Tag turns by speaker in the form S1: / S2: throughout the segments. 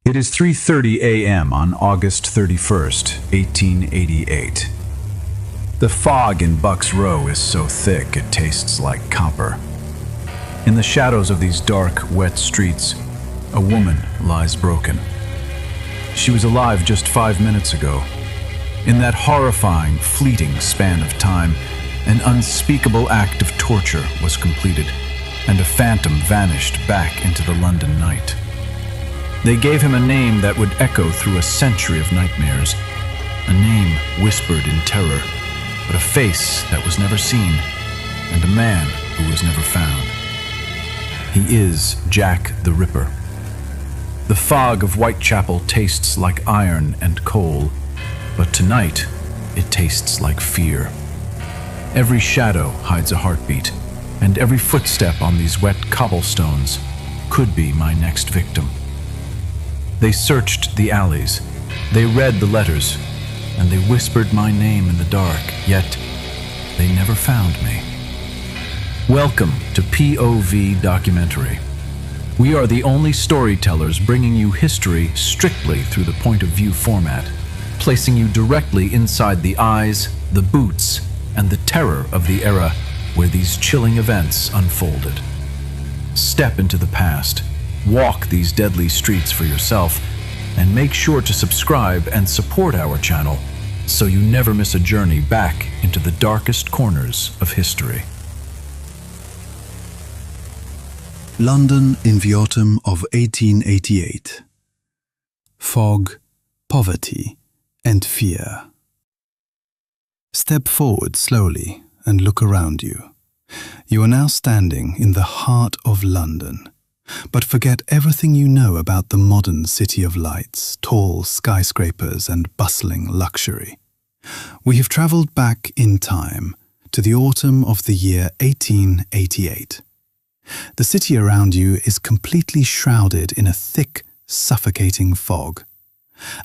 S1: It is 3:30 a.m. on August 31st, 1888. The fog in Buck's Row is so thick it tastes like copper. In the shadows of these dark, wet streets, a woman lies broken. She was alive just 5 minutes ago. In that horrifying, fleeting span of time, an unspeakable act of torture was completed, and a phantom vanished back into the London night. They gave him a name that would echo through a century of nightmares, a name whispered in terror, but a face that was never seen, and a man who was never found. He is Jack the Ripper. The fog of Whitechapel tastes like iron and coal, but tonight it tastes like fear. Every shadow hides a heartbeat, and every footstep on these wet cobblestones could be my next victim. They searched the alleys, they read the letters, and they whispered my name in the dark, yet they never found me. Welcome to POV Documentary. We are the only storytellers bringing you history strictly through the point of view format, placing you directly inside the eyes, the boots, and the terror of the era where these chilling events unfolded. Step into the past, walk these deadly streets for yourself, and make sure to subscribe and support our channel so you never miss a journey back into the darkest corners of history.
S2: London in the autumn of 1888. Fog, poverty, and fear. Step forward slowly and look around you. You are now standing in the heart of London. But forget everything you know about the modern city of lights, tall skyscrapers and bustling luxury. We have travelled back in time to the autumn of the year 1888. The city around you is completely shrouded in a thick, suffocating fog.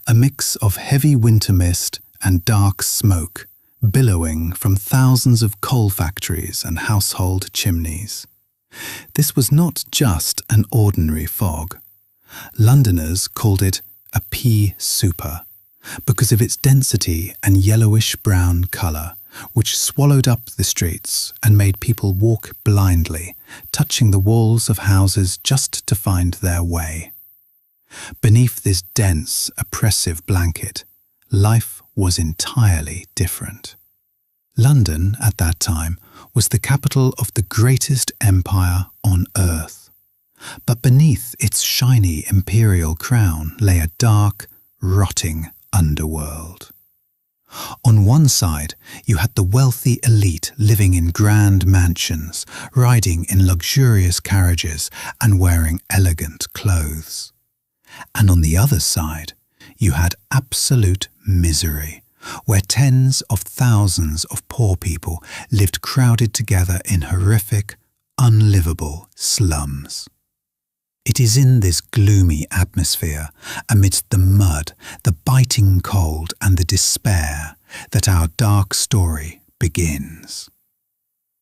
S2: A mix of heavy winter mist and dark smoke billowing from thousands of coal factories and household chimneys. This was not just an ordinary fog. Londoners called it a pea super because of its density and yellowish-brown colour, which swallowed up the streets and made people walk blindly, touching the walls of houses just to find their way. Beneath this dense, oppressive blanket, life was entirely different. London, at that time, was the capital of the greatest empire on earth. But beneath its shiny imperial crown lay a dark, rotting underworld. On one side, you had the wealthy elite living in grand mansions, riding in luxurious carriages and wearing elegant clothes. And on the other side, you had absolute misery, where tens of thousands of poor people lived crowded together in horrific, unlivable slums. It is in this gloomy atmosphere, amidst the mud, the biting cold and the despair, that our dark story begins.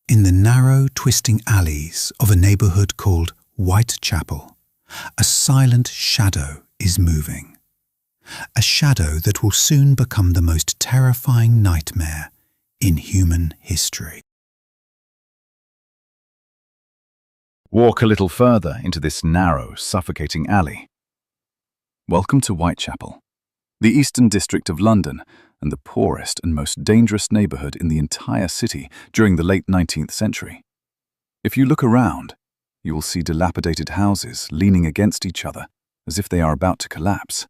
S2: In the narrow, twisting alleys of a neighbourhood called Whitechapel, a silent shadow is moving. A shadow that will soon become the most terrifying nightmare in human history.
S1: Walk a little further into this narrow, suffocating alley. Welcome to Whitechapel, the eastern district of London and the poorest and most dangerous neighbourhood in the entire city during the late 19th century. If you look around, you will see dilapidated houses leaning against each other as if they are about to collapse,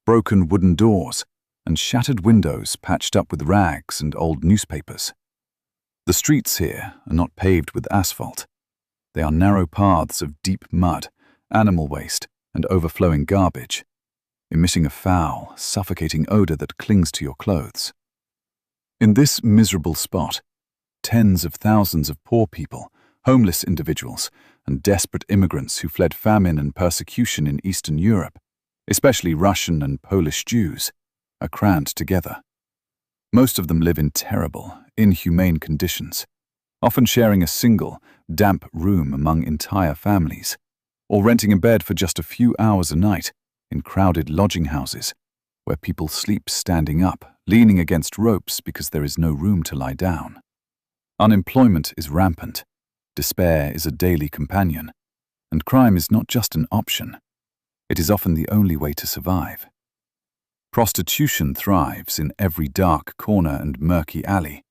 S1: broken wooden doors and shattered windows patched up with rags and old newspapers. The streets here are not paved with asphalt. They are narrow paths of deep mud, animal waste, and overflowing garbage, emitting a foul, suffocating odour that clings to your clothes. In this miserable spot, tens of thousands of poor people, homeless individuals, and desperate immigrants who fled famine and persecution in Eastern Europe, especially Russian and Polish Jews, are crammed together. Most of them live in terrible, inhumane conditions, often sharing a single, damp room among entire families, or renting a bed for just a few hours a night in crowded lodging houses, where people sleep standing up, leaning against ropes because there is no room to lie down. Unemployment is rampant, despair is a daily companion, and crime is not just an option, it is often the only way to survive. Prostitution thrives in every dark corner and murky alley,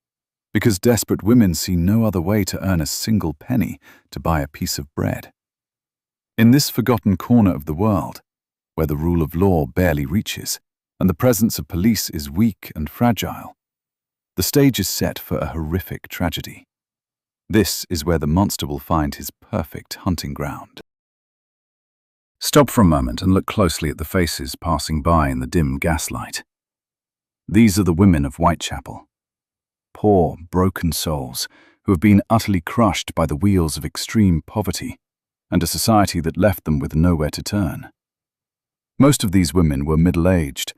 S1: because desperate women see no other way to earn a single penny to buy a piece of bread. In this forgotten corner of the world, where the rule of law barely reaches, and the presence of police is weak and fragile, the stage is set for a horrific tragedy. This is where the monster will find his perfect hunting ground. Stop for a moment and look closely at the faces passing by in the dim gaslight. These are the women of Whitechapel. Poor, broken souls who have been utterly crushed by the wheels of extreme poverty and a society that left them with nowhere to turn. Most of these women were middle-aged,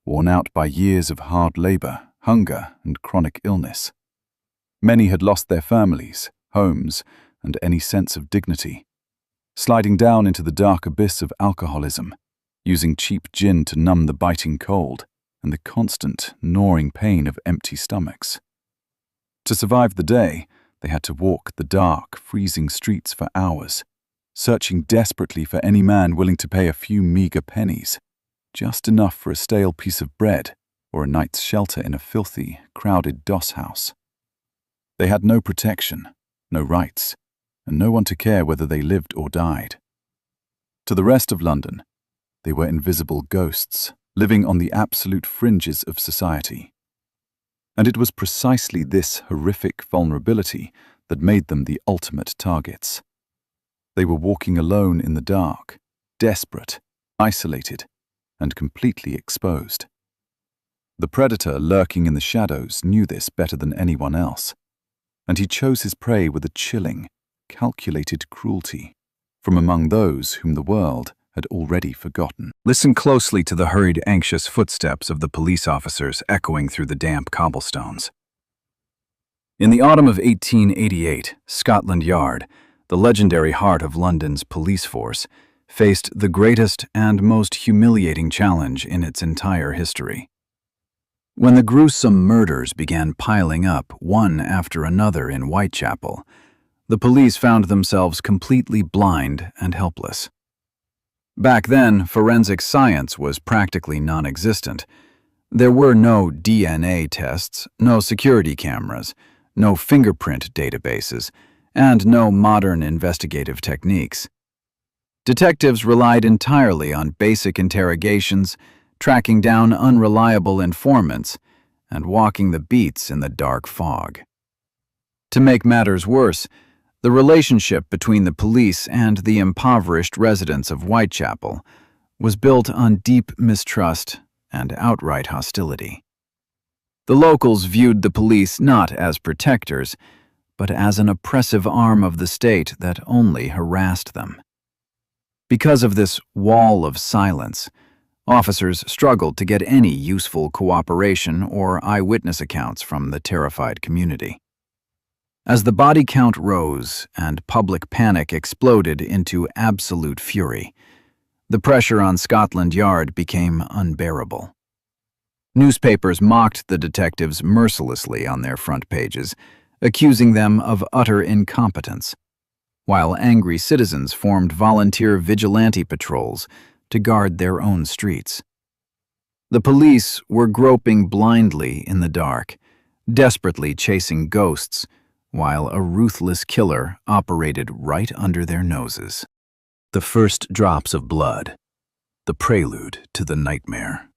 S1: worn out by years of hard labor, hunger, and chronic illness. Many had lost their families, homes, and any sense of dignity, sliding down into the dark abyss of alcoholism, using cheap gin to numb the biting cold and the constant, gnawing pain of empty stomachs. To survive the day, they had to walk the dark, freezing streets for hours, searching desperately for any man willing to pay a few meager pennies, just enough for a stale piece of bread or a night's shelter in a filthy, crowded doss house. They had no protection, no rights, and no one to care whether they lived or died. To the rest of London, they were invisible ghosts, living on the absolute fringes of society. And it was precisely this horrific vulnerability that made them the ultimate targets. They were walking alone in the dark, desperate, isolated, and completely exposed. The predator lurking in the shadows knew this better than anyone else, and he chose his prey with a chilling, calculated cruelty from among those whom the world had already forgotten. Listen closely to the hurried, anxious footsteps of the police officers echoing through the damp cobblestones. In the autumn of 1888, Scotland Yard, the legendary heart of London's police force, faced the greatest and most humiliating challenge in its entire history. When the gruesome murders began piling up one after another in Whitechapel, the police found themselves completely blind and helpless. Back then, forensic science was practically non-existent. There were no DNA tests, no security cameras, no fingerprint databases, and no modern investigative techniques. Detectives relied entirely on basic interrogations, tracking down unreliable informants, and walking the beats in the dark fog. To make matters worse, the relationship between the police and the impoverished residents of Whitechapel was built on deep mistrust and outright hostility. The locals viewed the police not as protectors, but as an oppressive arm of the state that only harassed them. Because of this wall of silence, officers struggled to get any useful cooperation or eyewitness accounts from the terrified community. As the body count rose and public panic exploded into absolute fury, the pressure on Scotland Yard became unbearable. Newspapers mocked the detectives mercilessly on their front pages, accusing them of utter incompetence, while angry citizens formed volunteer vigilante patrols to guard their own streets. The police were groping blindly in the dark, desperately chasing ghosts, while a ruthless killer operated right under their noses. The first drops of blood, the prelude to the nightmare.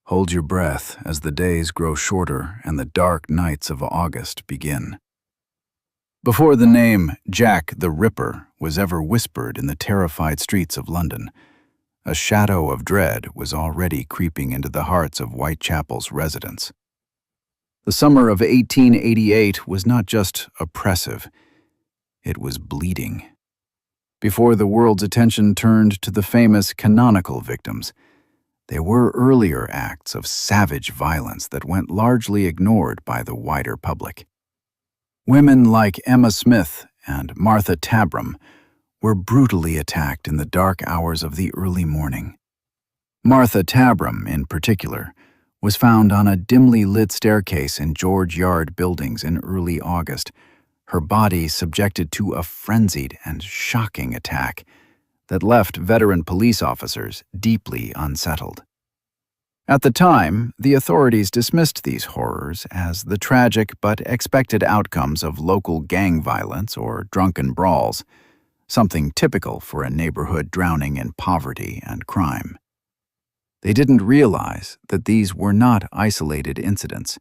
S1: Hold your breath as the days grow shorter and the dark nights of August begin. Before the name Jack the Ripper was ever whispered in the terrified streets of London, a shadow of dread was already creeping into the hearts of Whitechapel's residents. The summer of 1888 was not just oppressive, it was bleeding. Before the world's attention turned to the famous canonical victims, there were earlier acts of savage violence that went largely ignored by the wider public. Women like Emma Smith and Martha Tabram were brutally attacked in the dark hours of the early morning. Martha Tabram, in particular, was found on a dimly lit staircase in George Yard buildings in early August, her body subjected to a frenzied and shocking attack that left veteran police officers deeply unsettled. At the time, the authorities dismissed these horrors as the tragic but expected outcomes of local gang violence or drunken brawls, something typical for a neighborhood drowning in poverty and crime. They didn't realize that these were not isolated incidents,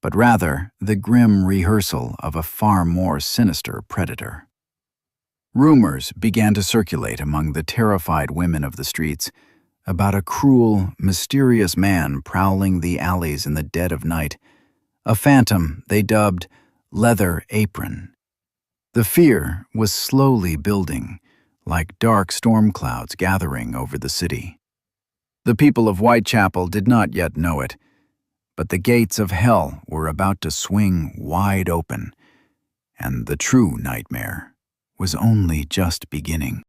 S1: but rather the grim rehearsal of a far more sinister predator. Rumors began to circulate among the terrified women of the streets about a cruel, mysterious man prowling the alleys in the dead of night, a phantom they dubbed Leather Apron. The fear was slowly building, like dark storm clouds gathering over the city. The people of Whitechapel did not yet know it, but the gates of hell were about to swing wide open, and the true nightmare was only just beginning.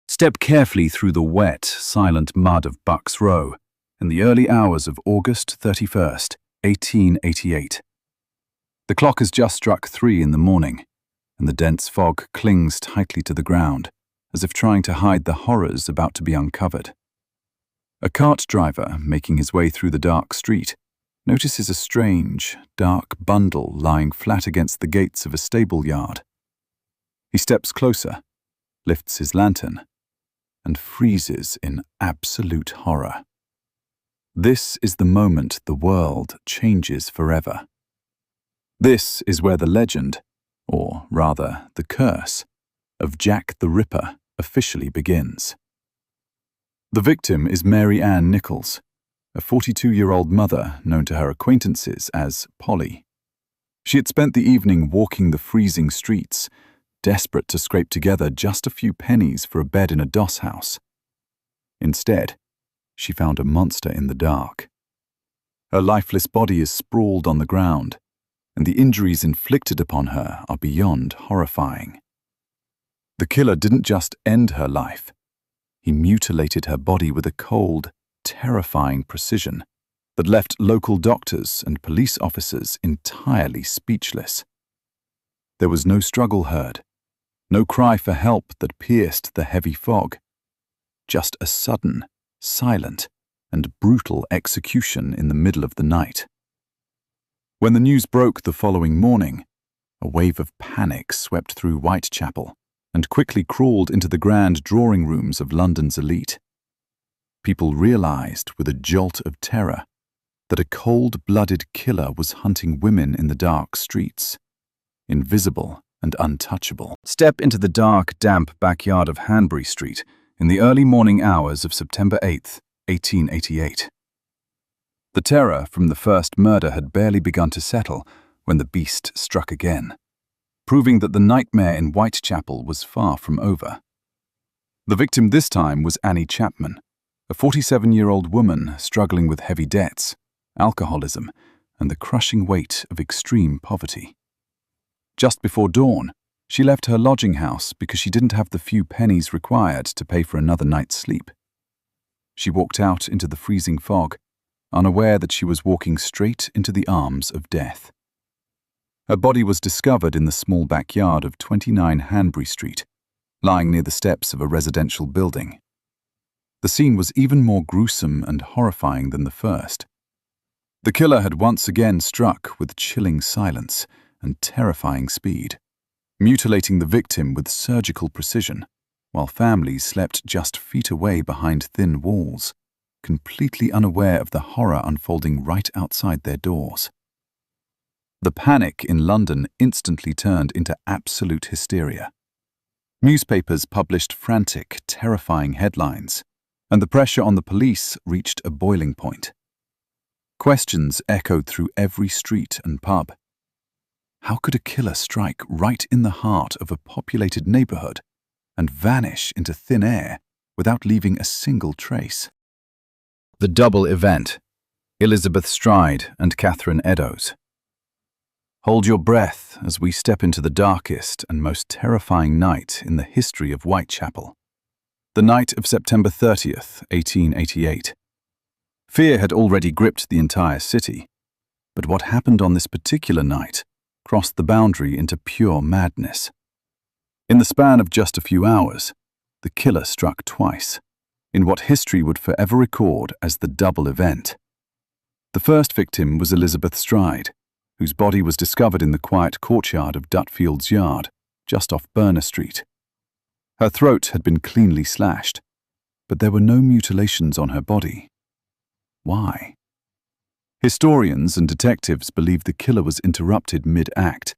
S3: Step carefully through the wet, silent mud of Bucks Row in the early hours of August 31st, 1888. The clock has just struck 3 in the morning, and the dense fog clings tightly to the ground, as if trying to hide the horrors about to be uncovered. A cart driver, making his way through the dark street, notices a strange, dark bundle lying flat against the gates of a stable yard. He steps closer, lifts his lantern, and freezes in absolute horror. This is the moment the world changes forever. This is where the legend, or rather the curse, of Jack the Ripper officially begins. The victim is Mary Ann Nichols, a 42-year-old mother known to her acquaintances as Polly. She had spent the evening walking the freezing streets, desperate to scrape together just a few pennies for a bed in a doss house. Instead, she found a monster in the dark. Her lifeless body is sprawled on the ground, and the injuries inflicted upon her are beyond horrifying. The killer didn't just end her life. He mutilated her body with a cold, terrifying precision that left local doctors and police officers entirely speechless. There was no struggle heard, no cry for help that pierced the heavy fog, just a sudden, silent, and brutal execution in the middle of the night. When the news broke the following morning, a wave of panic swept through Whitechapel and quickly crawled into the grand drawing rooms of London's elite. People realized with a jolt of terror that a cold-blooded killer was hunting women in the dark streets, invisible and untouchable. Step into the dark, damp backyard of Hanbury Street in the early morning hours of September 8th, 1888. The terror from the first murder had barely begun to settle when the beast struck again, proving that the nightmare in Whitechapel was far from over. The victim this time was Annie Chapman, a 47-year-old woman struggling with heavy debts, alcoholism, and the crushing weight of extreme poverty. Just before dawn, she left her lodging house because she didn't have the few pennies required to pay for another night's sleep. She walked out into the freezing fog, unaware that she was walking straight into the arms of death. Her body was discovered in the small backyard of 29 Hanbury Street, lying near the steps of a residential building. The scene was even more gruesome and horrifying than the first. The killer had once again struck with chilling silence and terrifying speed, mutilating the victim with surgical precision, while families slept just feet away behind thin walls, completely unaware of the horror unfolding right outside their doors. The panic in London instantly turned into absolute hysteria. Newspapers published frantic, terrifying headlines, and the pressure on the police reached a boiling point. Questions echoed through every street and pub. How could a killer strike right in the heart of a populated neighborhood and vanish into thin air without leaving a single trace? The double event, Elizabeth Stride and Catherine Eddowes. Hold your breath as we step into the darkest and most terrifying night in the history of Whitechapel. The night of September 30th, 1888. Fear had already gripped the entire city, but what happened on this particular night crossed the boundary into pure madness. In the span of just a few hours, the killer struck twice, in what history would forever record as the double event. The first victim was Elizabeth Stride, whose body was discovered in the quiet courtyard of Dutfield's Yard, just off Burner Street. Her throat had been cleanly slashed, but there were no mutilations on her body. Why? Historians and detectives believe the killer was interrupted mid-act,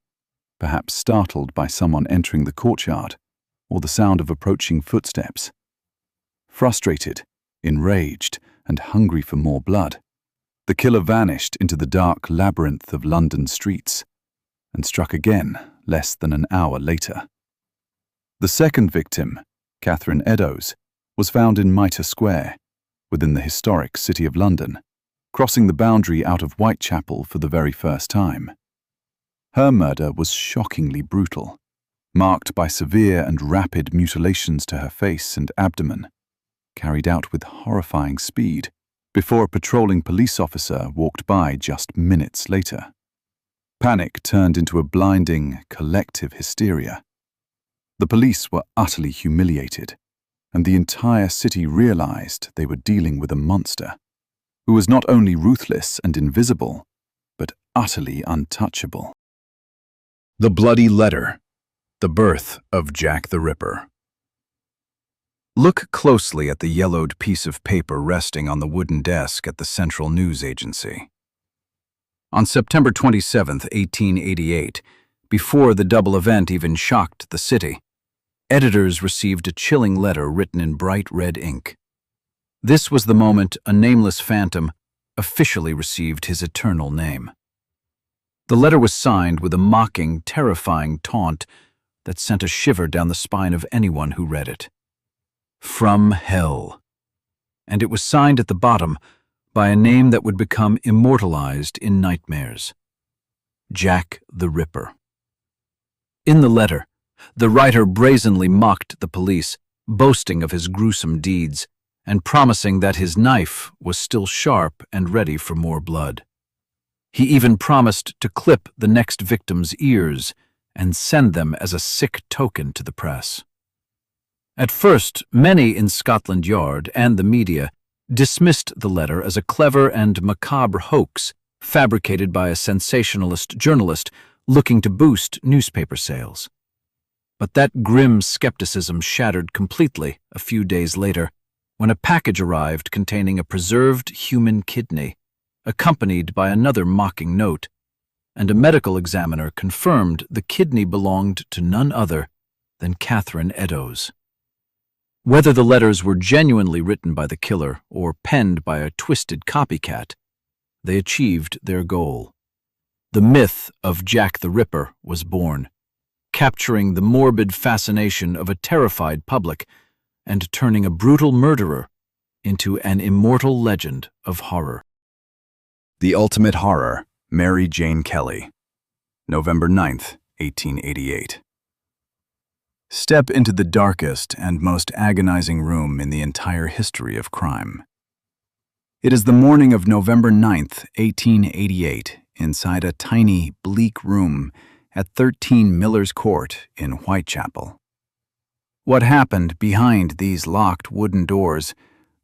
S3: perhaps startled by someone entering the courtyard or the sound of approaching footsteps. Frustrated, enraged, and hungry for more blood, the killer vanished into the dark labyrinth of London streets and struck again less than an hour later. The second victim, Catherine Eddowes, was found in Mitre Square, within the historic City of London, crossing the boundary out of Whitechapel for the very first time. Her murder was shockingly brutal, marked by severe and rapid mutilations to her face and abdomen, carried out with horrifying speed before a patrolling police officer walked by just minutes later. Panic turned into a blinding, collective hysteria. The police were utterly humiliated, and the entire city realized they were dealing with a monster who was not only ruthless and invisible, but utterly untouchable.
S1: The Bloody Letter. The Birth of Jack the Ripper. Look closely at the yellowed piece of paper resting on the wooden desk at the Central News Agency. On September 27, 1888, before the double event even shocked the city, editors received a chilling letter written in bright red ink. This was the moment a nameless phantom officially received his eternal name. The letter was signed with a mocking, terrifying taunt that sent a shiver down the spine of anyone who read it. From Hell. And it was signed at the bottom by a name that would become immortalized in nightmares. Jack the Ripper. In the letter, the writer brazenly mocked the police, boasting of his gruesome deeds, and promising that his knife was still sharp and ready for more blood. He even promised to clip the next victim's ears and send them as a sick token to the press. At first, many in Scotland Yard and the media dismissed the letter as a clever and macabre hoax fabricated by a sensationalist journalist looking to boost newspaper sales. But that grim skepticism shattered completely a few days later when a package arrived containing a preserved human kidney, accompanied by another mocking note, and a medical examiner confirmed the kidney belonged to none other than Catherine Eddowes. Whether the letters were genuinely written by the killer or penned by a twisted copycat, they achieved their goal. The myth of Jack the Ripper was born, capturing the morbid fascination of a terrified public and turning a brutal murderer into an immortal legend of horror.
S3: The Ultimate Horror, Mary Jane Kelly. November 9th, 1888. Step into the darkest and most agonizing room in the entire history of crime. It is the morning of November 9th, 1888, inside a tiny, bleak room at 13 Miller's Court in Whitechapel. What happened behind these locked wooden doors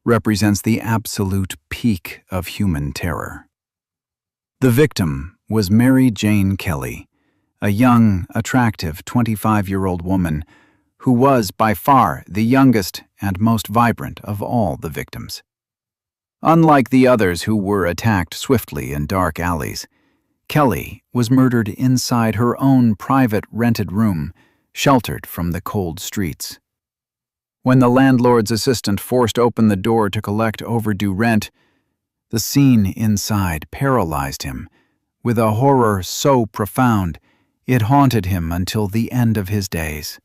S3: represents the absolute peak of human terror. The victim was Mary Jane Kelly, a young, attractive 25-year-old woman who was by far the youngest and most vibrant of all the victims. Unlike the others who were attacked swiftly in dark alleys, Kelly was murdered inside her own private rented room, sheltered from the cold streets. When the landlord's assistant forced open the door to collect overdue rent, the scene inside paralyzed him with a horror so profound it haunted him until the end of his days.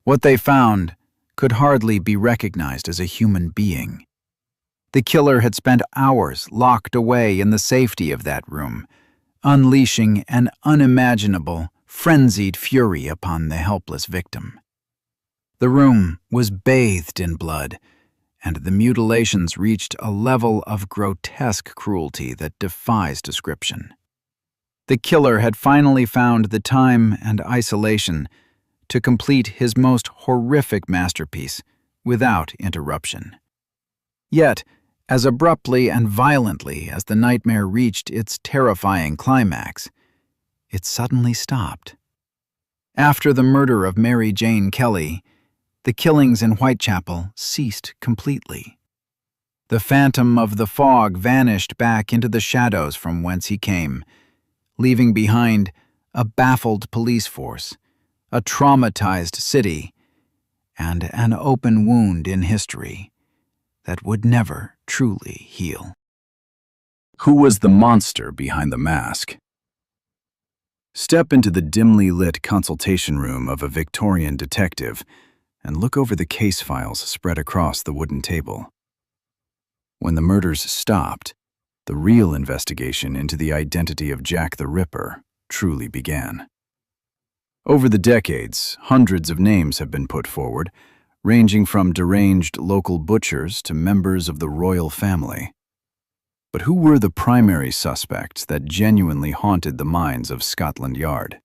S3: What they found could hardly be recognized as a human being. The killer had spent hours locked away in the safety of that room,
S4: unleashing an unimaginable, frenzied fury upon the helpless victim. The room was bathed in blood, and the mutilations reached a level of grotesque cruelty that defies description. The killer had finally found the time and isolation to complete his most horrific masterpiece without interruption. Yet, as abruptly and violently as the nightmare reached its terrifying climax, it suddenly stopped. After the murder of Mary Jane Kelly, the killings in Whitechapel ceased completely. The phantom of the fog vanished back into the shadows from whence he came, leaving behind a baffled police force, a traumatized city, and an open wound in history that would never truly heal.
S3: Who was the monster behind the mask? Step into the dimly lit consultation room of a Victorian detective and look over the case files spread across the wooden table. When the murders stopped, the real investigation into the identity of Jack the Ripper truly began. Over the decades, hundreds of names have been put forward, ranging from deranged local butchers to members of the royal family. But who were the primary suspects that genuinely haunted the minds of Scotland Yard?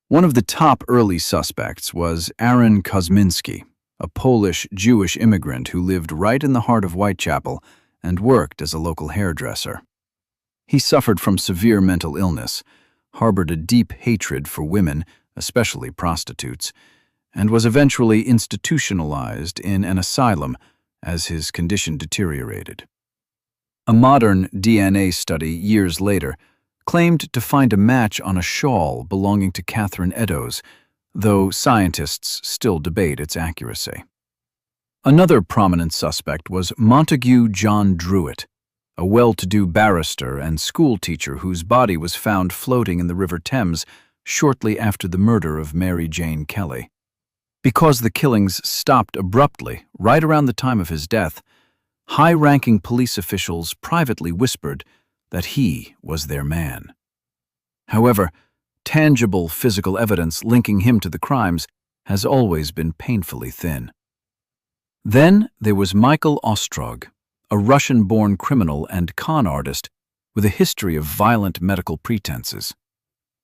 S3: One of the top early suspects was Aaron Kosminski, a Polish-Jewish immigrant who lived right in the heart of Whitechapel and worked as a local hairdresser. He suffered from severe mental illness, harbored a deep hatred for women, especially prostitutes, and was eventually institutionalized in an asylum as his condition deteriorated. A modern DNA study years later claimed to find a match on a shawl belonging to Catherine Eddowes, though scientists still debate its accuracy. Another prominent suspect was Montague John Druitt, a well-to-do barrister and schoolteacher whose body was found floating in the River Thames shortly after the murder of Mary Jane Kelly. Because the killings stopped abruptly right around the time of his death, high-ranking police officials privately whispered that he was their man. However, tangible physical evidence linking him to the crimes has always been painfully thin. Then there was Michael Ostrog, a Russian-born criminal and con artist with a history of violent medical pretenses,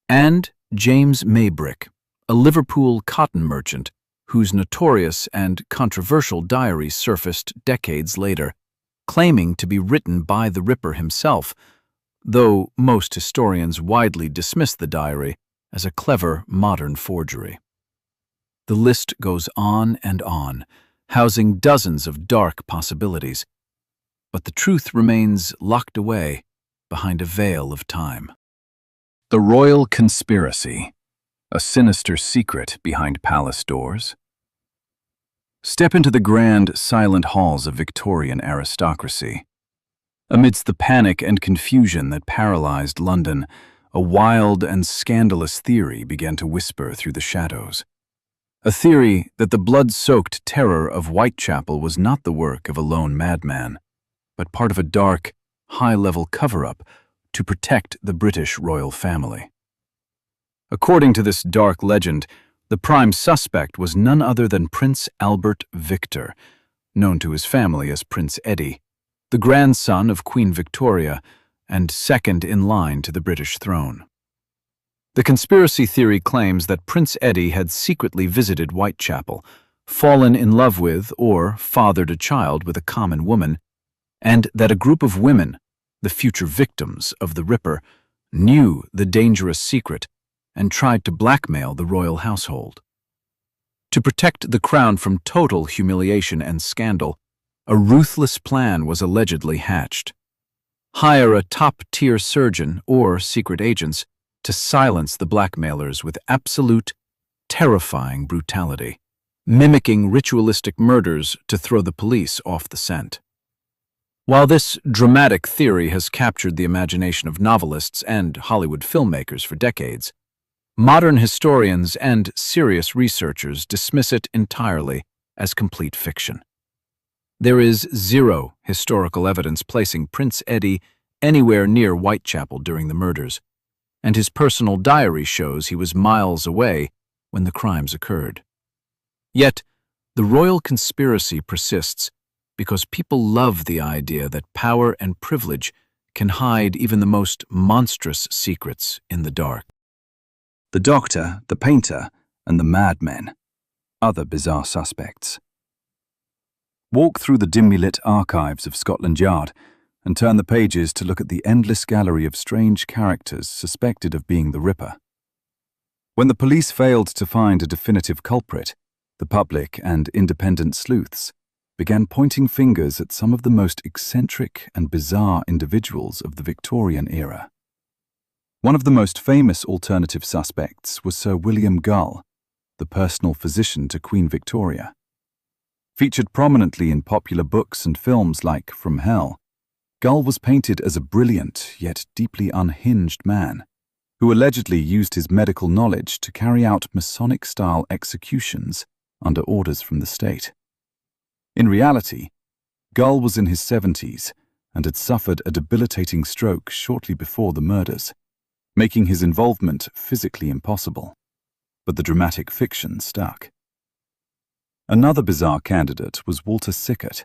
S3: and James Maybrick, a Liverpool cotton merchant whose notorious and controversial diary surfaced decades later, claiming to be written by the Ripper himself, though most historians widely dismiss the diary as a clever modern forgery. The list goes on and on, housing dozens of dark possibilities, but the truth remains locked away behind a veil of time. The Royal Conspiracy, a sinister secret behind palace doors. Step into the grand, silent halls of Victorian aristocracy. Amidst the panic and confusion that paralyzed London, a wild and scandalous theory began to whisper through the shadows. A theory that the blood-soaked terror of Whitechapel was not the work of a lone madman, but part of a dark, high-level cover-up to protect the British royal family. According to this dark legend, the prime suspect was none other than Prince Albert Victor, known to his family as Prince Eddie, the grandson of Queen Victoria and second in line to the British throne. The conspiracy theory claims that Prince Eddie had secretly visited Whitechapel, fallen in love with or fathered a child with a common woman, and that a group of women, the future victims of the Ripper, knew the dangerous secret and tried to blackmail the royal household. To protect the crown from total humiliation and scandal, a ruthless plan was allegedly hatched. Hire a top-tier surgeon or secret agents to silence the blackmailers with absolute, terrifying brutality, mimicking ritualistic murders to throw the police off the scent. While this dramatic theory has captured the imagination of novelists and Hollywood filmmakers for decades, modern historians and serious researchers dismiss it entirely as complete fiction. There is zero historical evidence placing Prince Eddie
S4: anywhere near Whitechapel during the murders, and his personal diary shows he was miles away when the crimes occurred. Yet, the royal conspiracy persists because people love the idea that power and privilege can hide even the most monstrous secrets in the dark.
S3: The doctor, the painter, and the madmen. Other bizarre suspects. Walk through the dimly lit archives of Scotland Yard and turn the pages to look at the endless gallery of strange characters suspected of being the Ripper. When the police failed to find a definitive culprit, the public and independent sleuths began pointing fingers at some of the most eccentric and bizarre individuals of the Victorian era. One of the most famous alternative suspects was Sir William Gull, the personal physician to Queen Victoria. Featured prominently in popular books and films like From Hell, Gull was painted as a brilliant yet deeply unhinged man who allegedly used his medical knowledge to carry out Masonic-style executions under orders from the state. In reality, Gull was in his 70s and had suffered a debilitating stroke shortly before the murders, making his involvement physically impossible. But the dramatic fiction stuck. Another bizarre candidate was Walter Sickert,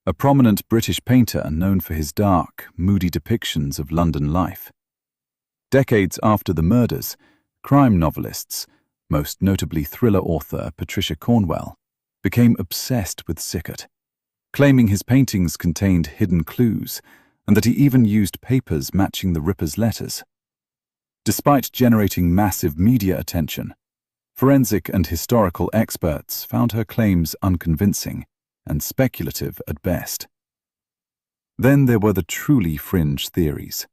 S3: a prominent British painter known for his dark, moody depictions of London life. Decades after the murders, crime novelists, most notably thriller author Patricia Cornwell, became obsessed with Sickert, claiming his paintings contained hidden clues and that he even used papers matching the Ripper's letters. Despite generating massive media attention, forensic and historical experts found her claims unconvincing and speculative at best. Then there were the truly fringe theories.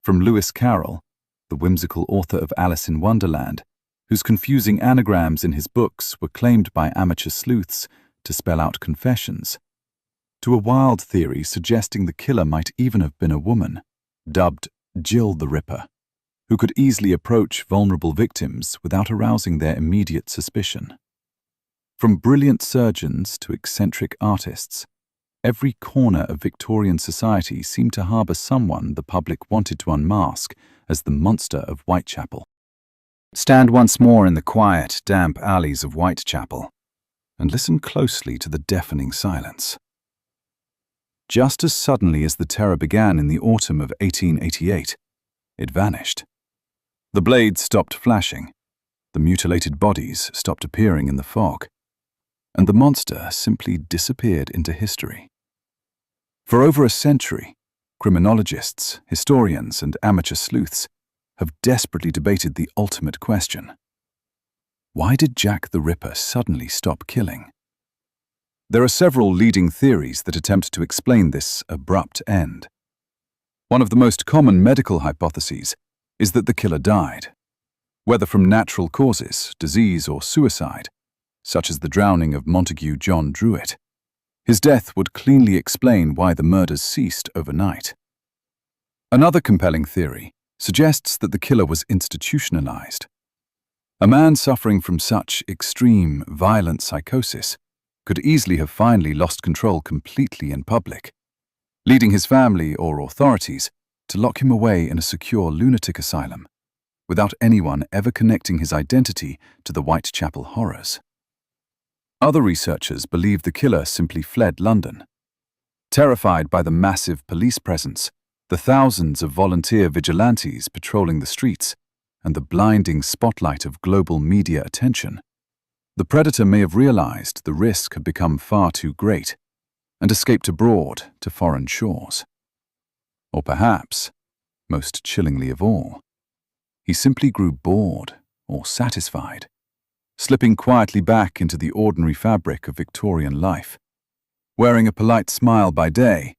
S3: From Lewis Carroll, the whimsical author of Alice in Wonderland, whose confusing anagrams in his books were claimed by amateur sleuths to spell out confessions, to a wild theory suggesting the killer might even have been a woman, dubbed Jill the Ripper, who could easily approach vulnerable victims without arousing their immediate suspicion. From brilliant surgeons to eccentric artists, every corner of Victorian society seemed to harbour someone the public wanted to unmask as the monster of Whitechapel. Stand once more in the quiet, damp alleys of Whitechapel and listen closely to the deafening silence. Just as suddenly as the terror began in the autumn of 1888, it vanished. The blades stopped flashing, the mutilated bodies stopped appearing in the fog, and the monster simply disappeared into history. For over a century, criminologists, historians, and amateur sleuths have desperately debated the ultimate question. Why did Jack the Ripper suddenly stop killing? There are several leading theories that attempt to explain this abrupt end. One of the most common medical hypotheses is that the killer died. Whether from natural causes, disease, or suicide, such as the drowning of Montague John Druitt, his death would cleanly explain why the murders ceased overnight. Another compelling theory suggests that the killer was institutionalized. A man suffering from such extreme, violent psychosis could easily have finally lost control completely in public, leading his family or authorities to lock him away in a secure lunatic asylum, without anyone ever connecting his identity to the Whitechapel horrors. Other researchers believe the killer simply fled London. Terrified by the massive police presence, the thousands of volunteer vigilantes patrolling the streets, and the blinding spotlight of global media attention, the predator may have realized the risk had become far too great and escaped abroad to foreign shores. Or perhaps, most chillingly of all, he simply grew bored or satisfied, slipping quietly back into the ordinary fabric of Victorian life, wearing a polite smile by day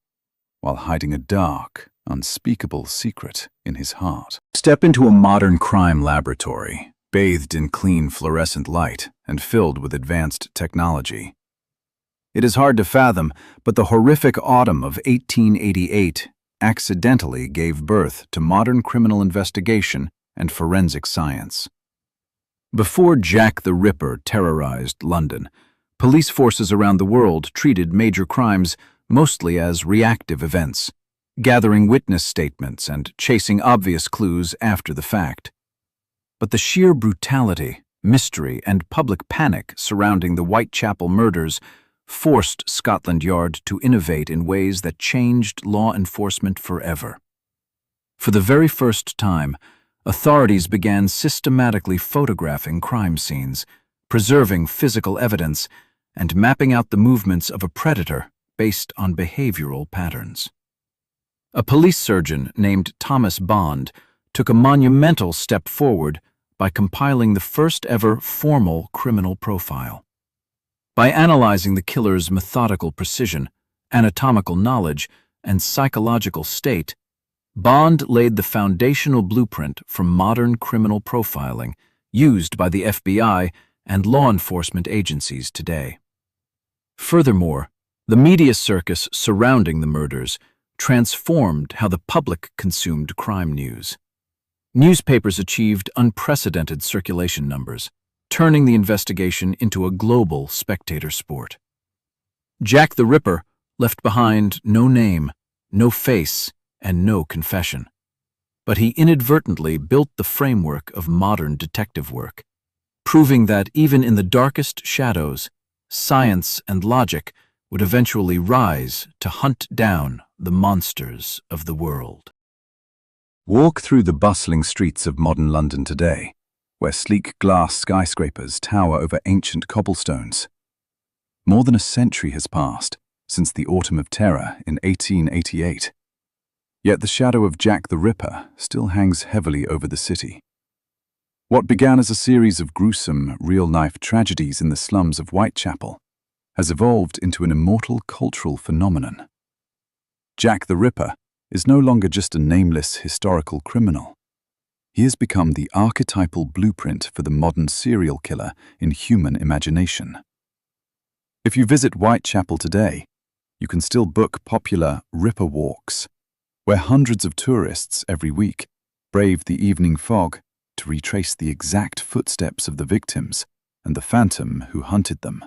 S3: while hiding a dark, unspeakable secret in his heart.
S1: Step into a modern crime laboratory, bathed in clean fluorescent light and filled with advanced technology. It is hard to fathom, but the horrific autumn of 1888 accidentally gave birth to modern criminal investigation and forensic science. Before Jack the Ripper terrorized London, police forces around the world treated major crimes mostly as reactive events,
S3: gathering witness statements and chasing obvious clues after the fact. But the sheer brutality, mystery, and public panic surrounding the Whitechapel murders forced Scotland Yard to innovate in ways that changed law enforcement forever. For the very first time, authorities began systematically photographing crime scenes, preserving physical evidence, and mapping out the movements of a predator based on behavioral patterns. A police surgeon named Thomas Bond took a monumental step forward by compiling the first-ever formal criminal profile. By analyzing the killer's methodical precision, anatomical knowledge, and psychological state, Bond laid the foundational blueprint for modern criminal profiling used by the FBI and law enforcement agencies today. Furthermore, the media circus surrounding the murders transformed how the public consumed crime news. Newspapers achieved unprecedented circulation numbers, turning the investigation into a global spectator sport. Jack the Ripper left behind no name, no face, and no confession. But he inadvertently built the framework of modern detective work, proving that even in the darkest shadows, science and logic would eventually rise to hunt down the monsters of the world.
S1: Walk through the bustling streets of modern London today, where sleek glass skyscrapers tower over ancient cobblestones. More than a century has passed since the Autumn of Terror in 1888. Yet the shadow of Jack the Ripper still hangs heavily over the city. What began as a series of gruesome, real-life tragedies in the slums of Whitechapel has evolved into an immortal cultural phenomenon. Jack the Ripper is no longer just a nameless historical criminal. He has become the archetypal blueprint for the modern serial killer in human imagination. If you visit Whitechapel today, you can still book popular Ripper walks, where hundreds of tourists every week brave the evening fog to retrace the exact footsteps of the victims and the phantom who hunted them.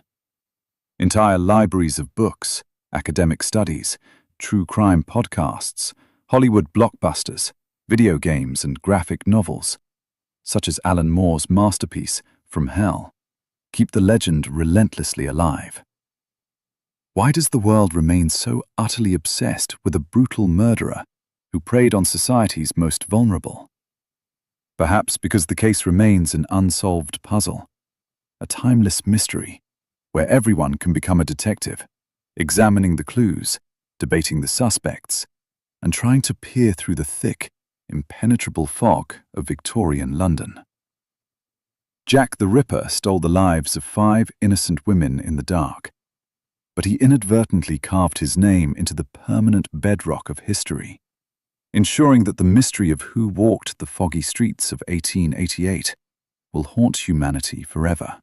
S1: Entire libraries of books, academic studies, true crime podcasts, Hollywood blockbusters, video games, and graphic novels, such as Alan Moore's masterpiece, From Hell, keep the legend relentlessly alive. Why does the world remain so utterly obsessed with a brutal murderer who preyed on society's most vulnerable? Perhaps because the case remains an unsolved puzzle, a timeless mystery where everyone can become a detective, examining the clues, debating the suspects, and trying to peer through the thick, impenetrable fog of Victorian London. Jack the Ripper stole the lives of 5 innocent women in the dark, but he inadvertently carved his name into the permanent bedrock of history, ensuring that the mystery of who walked the foggy streets of 1888 will haunt humanity forever.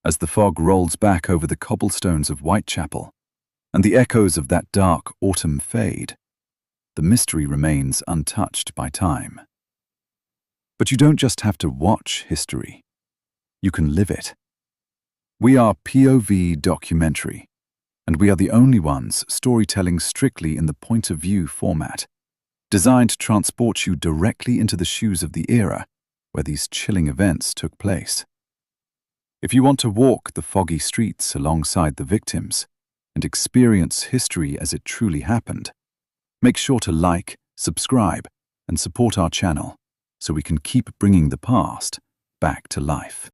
S1: As the fog rolls back over the cobblestones of Whitechapel, and the echoes of that dark autumn fade, the mystery remains untouched by time. But you don't just have to watch history, you can live it. We are POV Documentary, and we are the only ones storytelling strictly in the point of view format, designed to transport you directly into the shoes of the era where these chilling events took place. If you want to walk the foggy streets alongside the victims and experience history as it truly happened, make sure to like, subscribe, and support our channel so we can keep bringing the past back to life.